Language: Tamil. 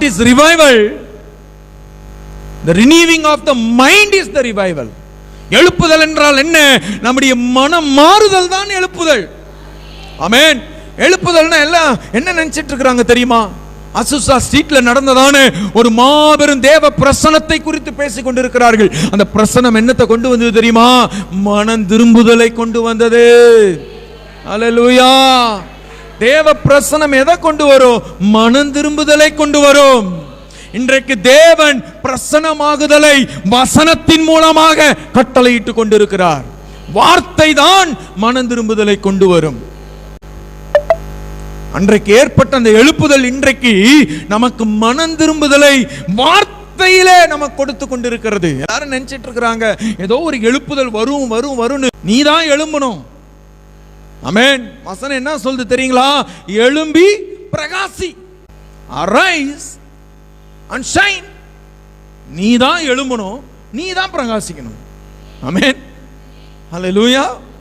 What is revival? The renewing of the mind is the revival. எழுப்புதல் என்றால் என்ன? நம்முடைய மனம் மாறுதல் தான் எழுப்புதல். ஆமென். எழுப்புதல்னா எல்லாம் என்ன நினைச்சிட்டு இருக்காங்க தெரியுமா? அசுசா ஸ்ட்ரீட்ல நடந்ததான ஒரு மாபெரும் தேவ பிரசன்னத்தை குறித்து பேசிக் கொண்டிருக்கிறார்கள். அந்த பிரசன்னம் என்னத்தை கொண்டு வந்தது தெரியுமா? மனம் திரும்புதலை கொண்டு வந்தது. அல்லேலூயா. தேவ பிரசன்னம் எதை கொண்டு வரும்? மனம் திரும்புதலை கொண்டு வரும். இன்றைக்கு தேவன் பிரசன்னமாகுதலை வசனத்தின் மூலமாக கட்டளையிட்டு கொண்டிருக்கிறார். வார்த்தை தான் மனம் திரும்புதலை கொண்டு வரும். அன்றைக்கு ஏற்பட்ட அந்த எழுப்புதல் இன்றைக்கு நமக்கு மனம் திரும்புதலை வார்த்தையிலே நமக்கு கொடுத்து கொண்டிருக்கிறது. எல்லாரும் நினைச்சிட்டு இருக்கிறாங்க ஏதோ ஒரு எழுப்புதல் வரும் வரும் வரும். நீ தான் எழும்பணும். ஆமென். வசனம் என்ன சொல்லுது தெரியுங்களா? எழும்பி பிரகாசி. Arise and shine. நீ தான் எழும்பணும், நீ தான் பிரகாசிக்கணும். ஆமென். ஹல்லேலூயா.